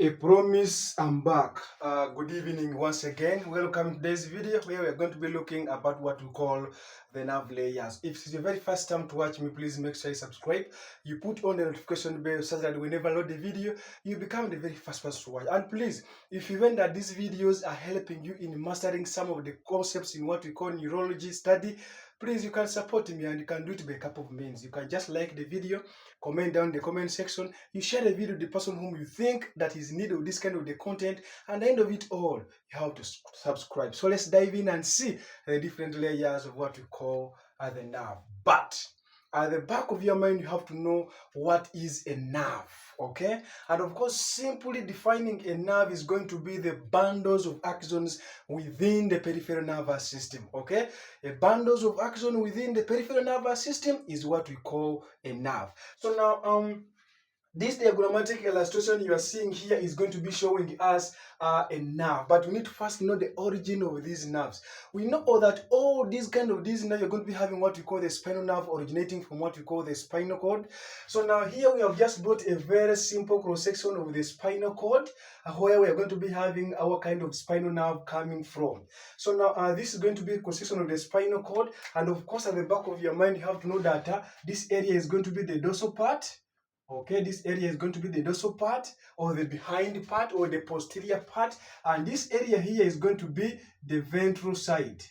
A promise, I'm back. Good evening once again. Welcome to today's video where we're going to be looking about what we call the nerve layers. If it's your very first time to watch me, please make sure you subscribe. You put on the notification bell so that whenever I load the video, you become the very first person to watch. And please, if you find that these videos are helping you in mastering some of the concepts in what we call neurology study, please you can support me and you can do it by a couple of means. You can just like the video, comment down in the comment section, you share the video to the person whom you think that is in need of this kind of the content, and at the end of it all, you have to subscribe. So let's dive in and see the different layers of what we call the nerve. But at the back of your mind, you have to know what is a nerve, okay? And of course, simply defining a nerve is going to be the bundles of axons within the peripheral nervous system, okay? A bundles of axons within the peripheral nervous system is what we call a nerve. So now, this diagrammatic illustration you are seeing here is going to be showing us a nerve, but we need to first know the origin of these nerves. We know that all these nerves you're going to be having what we call the spinal nerve originating from what we call the spinal cord. So now here we have just brought a very simple cross section of the spinal cord where we are going to be having our kind of spinal nerve coming from. So now this is going to be a cross section of the spinal cord, and of course at the back of your mind you have to know that this area is going to be the dorsal part. Okay, this area is going to be the dorsal part or the behind part or the posterior part, and this area here is going to be the ventral side.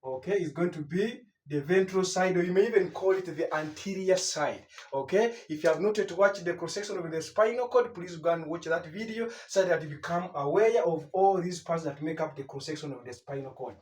Okay, it's going to be the ventral side, or you may even call it the anterior side. Okay, if you have not yet watched the cross section of the spinal cord, please go and watch that video so that you become aware of all these parts that make up the cross section of the spinal cord.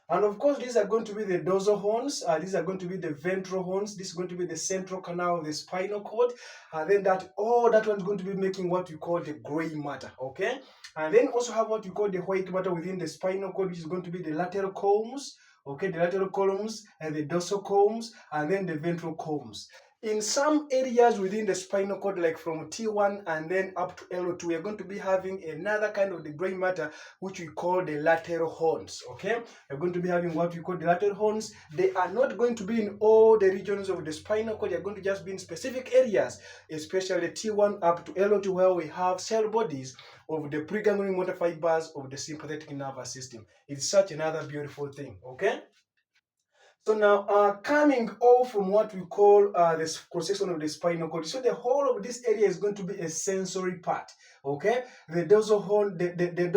And of course, these are going to be the dorsal horns. These are going to be the ventral horns. This is going to be the central canal of the spinal cord. And then that one is going to be making what we call the gray matter. Okay. And then also have what we call the white matter within the spinal cord, which is going to be the lateral columns. Okay, the lateral columns and the dorsal columns, and then the ventral columns. In some areas within the spinal cord, like from T1 and then up to L2, we are going to be having another kind of the gray matter, which we call the lateral horns. Okay, we're going to be having what we call the lateral horns. They are not going to be in all the regions of the spinal cord. They're going to just be in specific areas, especially T1 up to L2, where we have cell bodies of the preganglion motor fibers of the sympathetic nervous system. It's such another beautiful thing. Okay. So now, coming off from what we call the cross section of the spinal cord, so the whole of this area is going to be a sensory part. Okay, the dorsal horn, the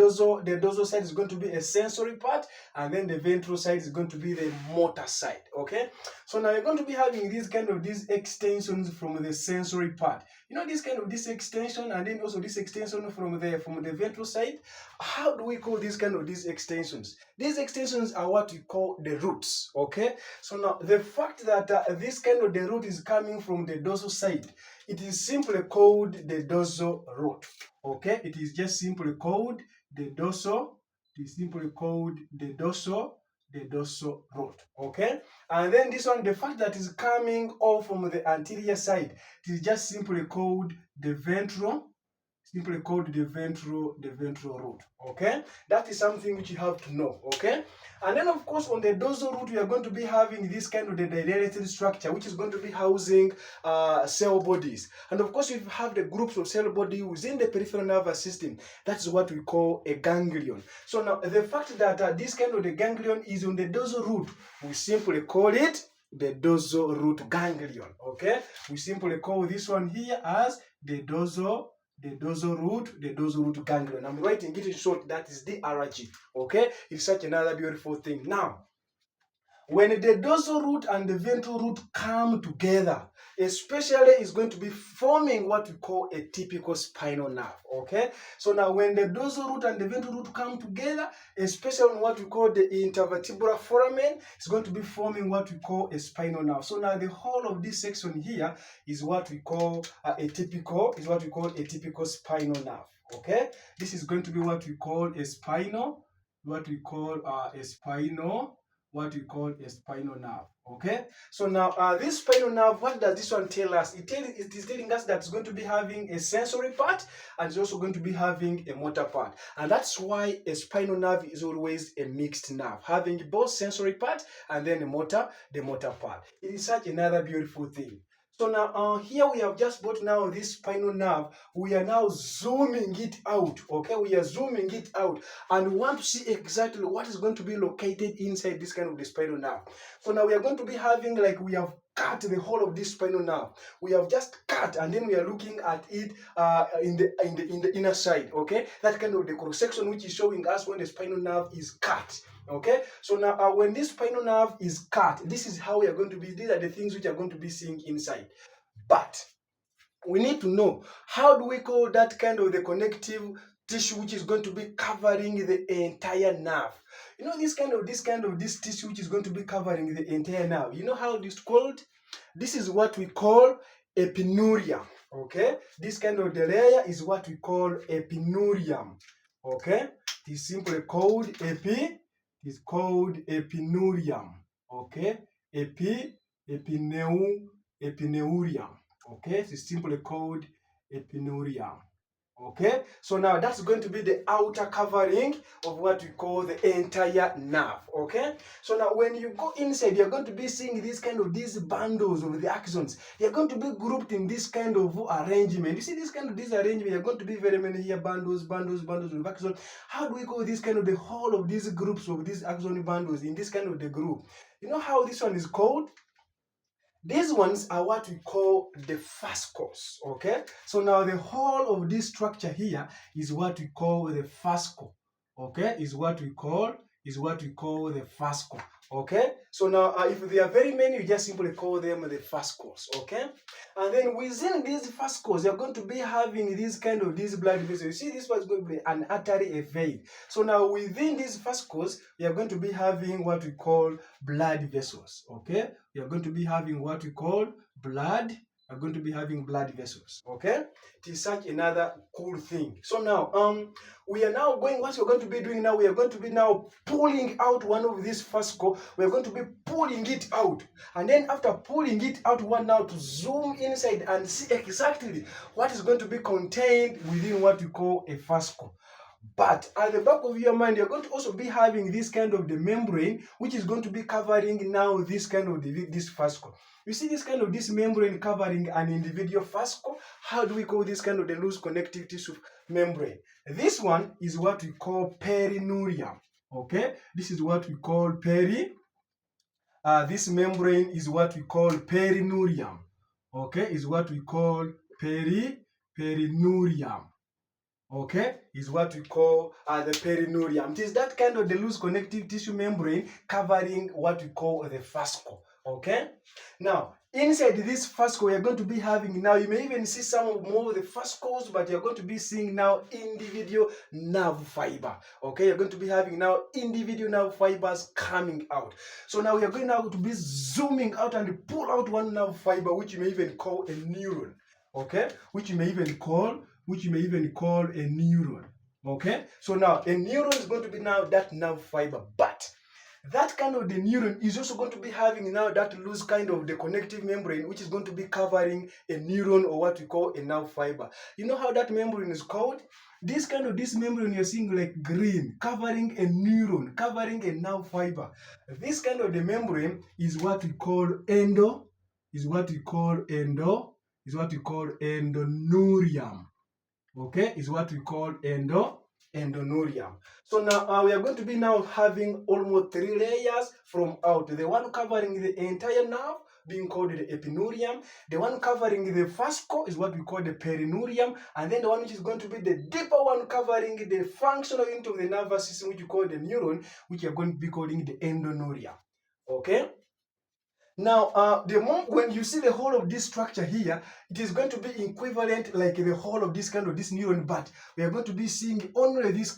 dorsal side is going to be a sensory part, and then the ventral side is going to be the motor side. Okay, so now you're going to be having these extensions from the sensory part. You know, this extension, and then also this extension from the ventral side. How do we call these extensions? These extensions are what we call the roots. Okay, so now the fact that the root is coming from the dorsal side, it is simply called the dorsal root. Okay, it is just simply called the dorsal. It is simply called the dorsal root. Okay, and then this one, the fact that is coming off from the anterior side, it is just simply called the ventral. Simply called the ventral root. Okay, that is something which you have to know. Okay, and then of course on the dorsal root we are going to be having this kind of the dilated structure, which is going to be housing cell bodies. And of course, if you have the groups of cell body within the peripheral nervous system, that's what we call a ganglion. So now the fact that this kind of the ganglion is on the dorsal root, we simply call it the dorsal root ganglion. Okay, we simply call this one here as the dorsal root ganglion. I'm writing it in short, that is DRG. Okay, it's such another beautiful thing. Now, when the dorsal root and the ventral root come together, especially is going to be forming what we call a typical spinal nerve. Okay, so now when the dorsal root and the ventral root come together, especially on what we call the intervertebral foramen, it's going to be forming what we call a spinal nerve. So now the whole of this section here is what we call a typical spinal nerve. Okay, this is going to be what we call a spinal nerve. Okay, so now this spinal nerve, what does this one tell us? It is telling us that it's going to be having a sensory part, and it's also going to be having a motor part. And that's why a spinal nerve is always a mixed nerve, having both sensory part and then the motor part. It is such another beautiful thing. So now here we have just got now this spinal nerve. We are now zooming it out. Okay, we are zooming it out and we want to see exactly what is going to be located inside this kind of the spinal nerve. So now we are going to be having, like, we have cut the whole of this spinal nerve. We have just cut, and then we are looking at it in the inner side. Okay, that kind of the cross section which is showing us when the spinal nerve is cut. Okay, so now when this spinal nerve is cut, this is how we are going to be, these are the things which are going to be seeing inside. But we need to know, how do we call that kind of the connective tissue which is going to be covering the entire nerve? You know, this tissue which is going to be covering the entire nerve, you know how it is called? This is what we call epineurium. Okay, this kind of the layer is what we call epineurium. Okay, it is simply called epineurium. Okay, epineurium. Okay, it's simply called epineurium. Okay, so now that's going to be the outer covering of what we call the entire nerve. Okay, so now when you go inside, you're going to be seeing these bundles of the axons. They're going to be grouped in this kind of arrangement. You see this arrangement, you're going to be very many here, bundles of axons. How do we call this kind of the whole of these groups of these axon bundles in this kind of the group? You know how this one is called? These ones are what we call the fascicles. Okay, so now the whole of this structure here is what we call the fascicle. Okay, is what we call the fascicle. Okay, so now if there are very many, you just simply call them the fascicles. Okay, and then within these fascicles, you're going to be having these blood vessels. You see, this was going to be an artery, a vein. So now within these fascicles, we are going to be having what we call blood vessels. Okay, we are going to be having what we call blood. We're going to be having blood vessels. Okay, it is such another cool thing. So now we are now going, what we're going to be doing now, we are going to be now pulling out one of these fascicle. We're going to be pulling it out, and then after pulling it out, we want now to zoom inside and see exactly what is going to be contained within what we call a fascicle. But at the back of your mind, you're going to also be having this kind of the membrane, which is going to be covering now this kind of this fascicle. You see this membrane covering an individual fascicle. How do we call this kind of the loose connective tissue membrane? This one is what we call perineurium. Okay, this is what we call this membrane is what we call perineurium. Okay, is what we call perineurium. Okay, is what we call the perineurium. It is that kind of the loose connective tissue membrane covering what we call the fascicle. Okay, now inside this fascicle, we are going to be having now, you may even see some more of the fascicles, but you're going to be seeing now individual nerve fiber. Okay, you're going to be having now individual nerve fibers coming out. So now we are going now to be zooming out and pull out one nerve fiber, which you may even call a neuron. Okay, which you may even call a neuron. Okay, so now a neuron is going to be now that nerve fiber, but that kind of the neuron is also going to be having now that loose kind of the connective membrane, which is going to be covering a neuron, or what we call a nerve fiber. You know how that membrane is called? This membrane you're seeing like green, covering a neuron, covering a nerve fiber. This kind of the membrane is what we call endoneurium. Okay, is what we call endoneurium. So now we are going to be now having almost 3 layers from out. The one covering the entire nerve being called the epineurium. The one covering the fascicle is what we call the perineurium. And then the one which is going to be the deeper one covering the functional unit of the nervous system, which we call the neuron, which we are going to be calling the endoneurium. Okay? Now, when you see the whole of this structure here, it is going to be equivalent like the whole of this neuron, but we are going to be seeing only this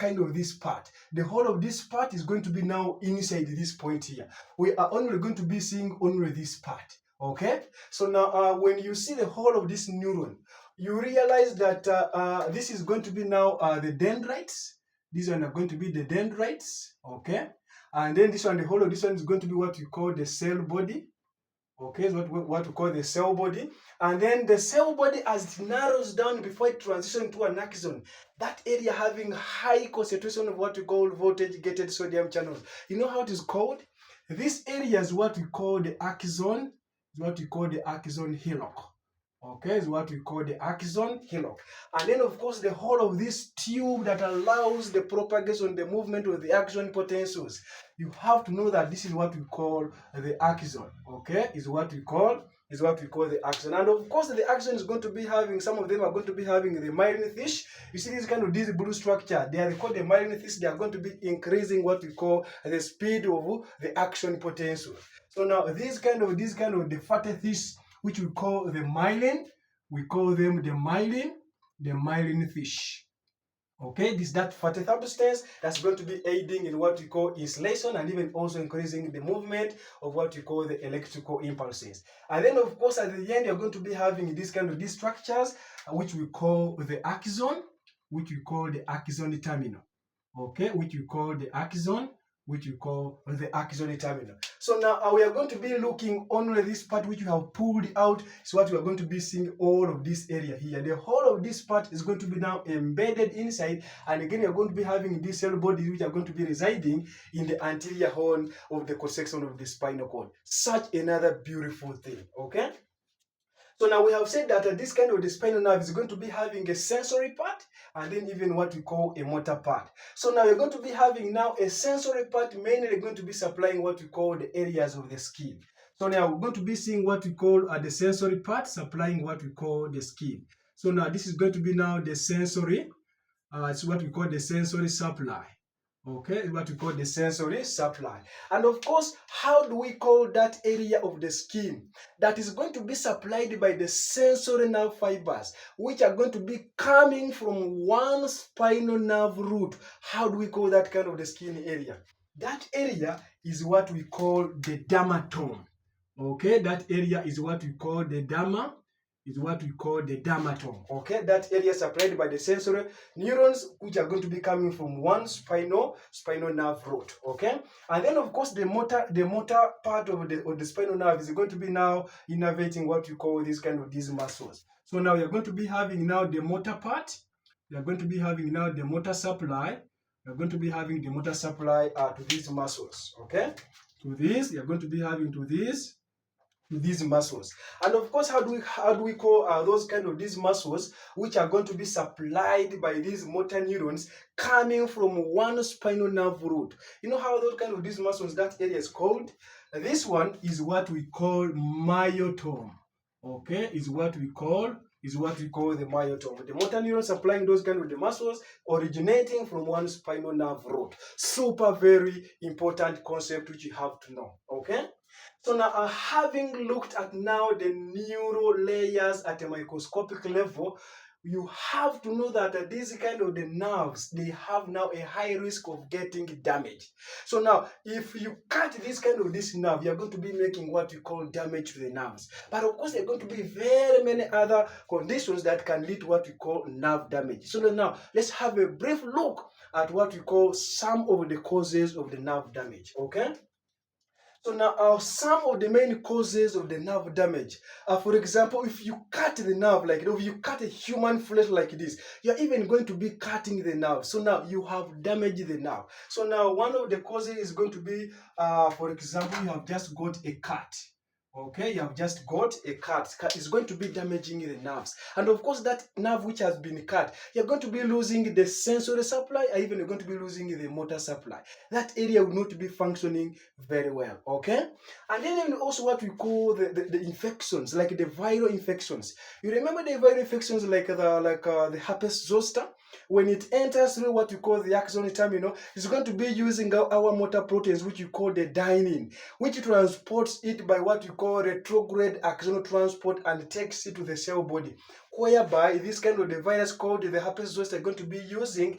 part. The whole of this part is going to be now inside this point here. We are only going to be seeing only this part. Okay? So now, when you see the whole of this neuron, you realize that this is going to be now the dendrites. These one are going to be the dendrites. Okay? And then this one, the whole of this one is going to be what we call the cell body. Okay, is what we call the cell body. And then the cell body, as it narrows down before it transitions to an axon, that area having high concentration of what we call voltage-gated sodium channels. You know how it is called? This area is what we call the axon. is what we call the axon hillock. Okay, is what we call the axon hillock. And then of course the whole of this tube that allows the propagation, the movement of the axon potentials, you have to know that this is what we call the axon. Okay, is what we call the axon. And of course the axon is going to be having, some of them are going to be having the myelin fish. You see this blue structure, they are called the myelin fish. They are going to be increasing what we call the speed of the action potential. So now these kind of the fatty fish, which we call the myelin, we call them the myelin fish. Okay, this is that fatty substance that's going to be aiding in what we call insulation and even also increasing the movement of what we call the electrical impulses. And then of course at the end you're going to be having these structures which we call the axon, which we call the axon terminal. Okay, which we call the axon terminal. So now we are going to be looking only this part which we have pulled out. Is what we are going to be seeing all of this area here. The whole of this part is going to be now embedded inside, and again you're going to be having these cell bodies which are going to be residing in the anterior horn of the cross-section of the spinal cord. Such another beautiful thing. Okay. So now we have said that this kind of the spinal nerve is going to be having a sensory part and then even what we call a motor part. So now we're going to be having now a sensory part, mainly going to be supplying what we call the areas of the skin. So now we're going to be seeing what we call the sensory part supplying what we call the skin. So now this is going to be now the sensory, it's what we call the sensory supply. Okay, what we call the sensory supply. And of course, how do we call that area of the skin that is going to be supplied by the sensory nerve fibers, which are going to be coming from one spinal nerve root? How do we call that kind of the skin area? That area is what we call the dermatome. Okay, that area is what we call the dermatome. Okay, that area supplied by the sensory neurons, which are going to be coming from one spinal nerve root. Okay, and then of course the motor part of the spinal nerve is going to be now innervating what we call these muscles. So now you're going to be having now the motor part. You're going to be having now the motor supply. You're going to be having the motor supply to these muscles. Okay, to these you're going to be having to these muscles. And of course, how do we call those these muscles which are going to be supplied by these motor neurons coming from one spinal nerve root? You know how those these muscles, that area is called? This one is what we call myotome. Okay, is what we call the myotome. The motor neurons supplying those the muscles originating from one spinal nerve root. Super very important concept which you have to know. Okay. So now, having looked at now the neural layers at a microscopic level, you have to know that these the nerves, they have now a high risk of getting damaged. So now, if you cut this this nerve, you're going to be making what you call damage to the nerves. But of course, there are going to be very many other conditions that can lead to what we call nerve damage. So now, let's have a brief look at what we call some of the causes of the nerve damage. Okay. So now, some of the main causes of the nerve damage. For example, if you cut the nerve if you cut a human flesh like this, you're even going to be cutting the nerve. So now you have damaged the nerve. So now one of the causes is going to be, for example, you have just got a cut. Okay, you have just got a cut. It's going to be damaging the nerves. And of course, that nerve which has been cut, you're going to be losing the sensory supply, or even you're going to be losing the motor supply. That area will not be functioning very well. Okay? And then also what we call the infections, like the viral infections. You remember the viral infections like the herpes zoster? When it enters through what we call the axon terminal, it's going to be using our motor proteins, which you call the dynein, which transports it by what we call retrograde axonal transport and takes it to the cell body, whereby this the virus called the herpes zoster are going to be using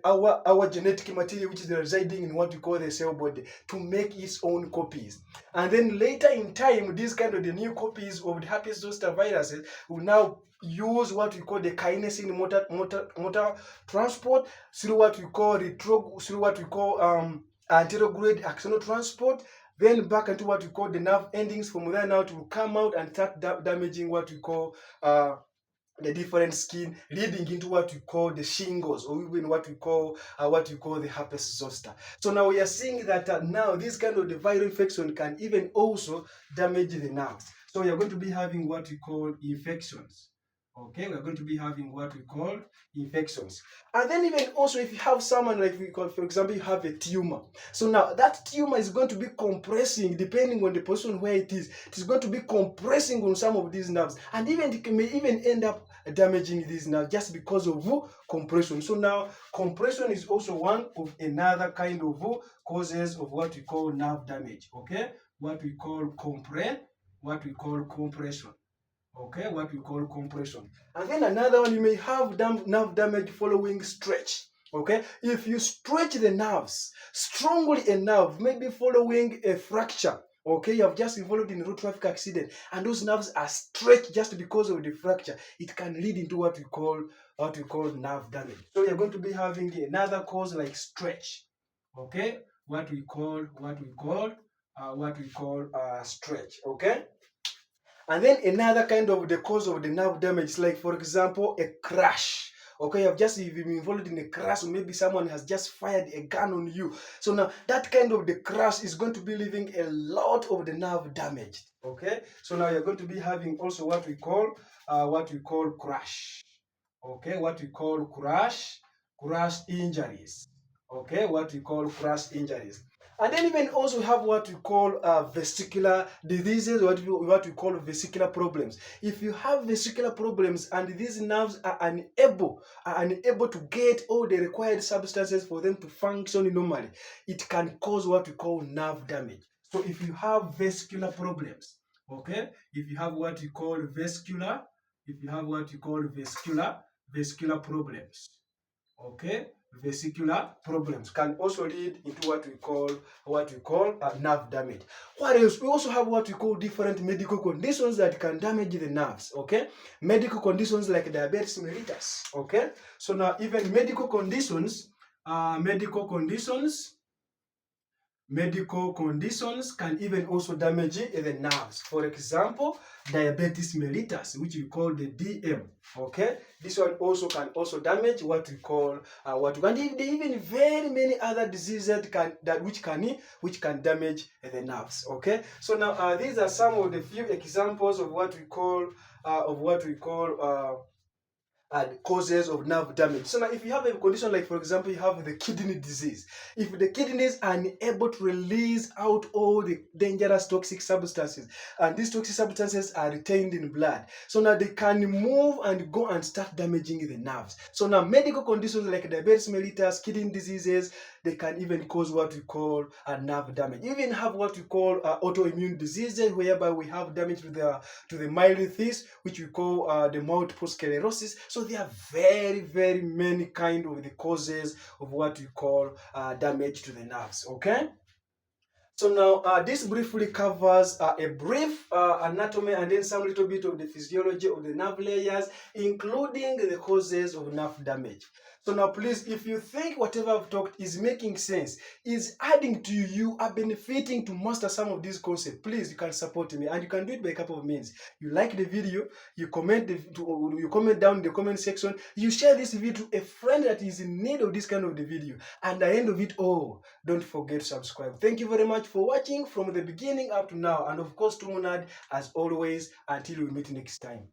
our genetic material, which is residing in what we call the cell body, to make its own copies. And then later in time, these the new copies of the herpes zoster viruses will now use what we call the kinesin motor transport through what we call anterograde axonal transport, then back into what we call the nerve endings. From there now to come out and start damaging what we call the different skin, leading into what we call the shingles, or even what we call the herpes zoster. So now we are seeing that now this kind of the viral infection can even also damage the nerves. So we are going to be having what we call infections. Okay, we are going to be having what we call infections. And then even also if you have someone like we call, for example, you have a tumor. So now that tumor is going to be compressing, depending on the position where it is going to be compressing on some of these nerves, and even it may even end up damaging these nerves just because of compression. So now compression is also one of another kind of causes of what we call nerve damage. Okay, what we call compression. Okay, what we call compression. And then another one, you may have nerve damage following stretch. Okay, if you stretch the nerves strongly enough, maybe following a fracture. Okay, you have just involved in a road traffic accident, and those nerves are stretched just because of the fracture. It can lead into what we call nerve damage. So we are going to be having another cause like stretch. Okay, what we call stretch. Okay. And then another kind of the cause of the nerve damage, like for example, a crash. Okay, you've been involved in a crash, or maybe someone has just fired a gun on you. So now that kind of the crash is going to be leaving a lot of the nerve damage. Okay, so now you're going to be having also what we call crash. Okay, what we call crash injuries. Okay, what we call crash injuries. And then even also have what we call vesicular diseases, what we call vesicular problems. If you have vesicular problems and these nerves are unable to get all the required substances for them to function normally, it can cause what we call nerve damage. So if you have vesicular problems, okay, if you have what you call vesicular problems, okay, vesicular problems can also lead into what we call nerve damage. What else? We also have what we call different medical conditions that can damage the nerves. Okay, medical conditions like diabetes mellitus. Okay, so now even medical conditions can even also damage the nerves. For example, diabetes mellitus, which we call the DM. Okay, this one also can damage what we call and even very many other diseases which can damage the nerves. Okay, so now these are some of the few examples of what we call causes of nerve damage. So now if you have a condition like, for example, you have the kidney disease, if the kidneys are unable to release out all the dangerous toxic substances, and these toxic substances are retained in blood, so now they can move and go and start damaging the nerves. So now medical conditions like diabetes mellitus, kidney diseases, they can even cause what we call nerve damage. You even have what we call autoimmune diseases, whereby we have damage to the myelin, which we call the multiple sclerosis. So there are very, very many kind of the causes of what we call damage to the nerves. Okay. So now this briefly covers a brief anatomy and then some little bit of the physiology of the nerve layers, including the causes of nerve damage. So now please, if you think whatever I've talked is making sense, is adding to you, are benefiting to master some of these concepts, please, you can support me, and you can do it by a couple of means. You like the video, you comment down in the comment section, you share this video to a friend that is in need of this kind of the video, and at the end of it all, don't forget to subscribe. Thank you very much for watching from the beginning up to now, and of course, TUMNAD as always, until we meet next time.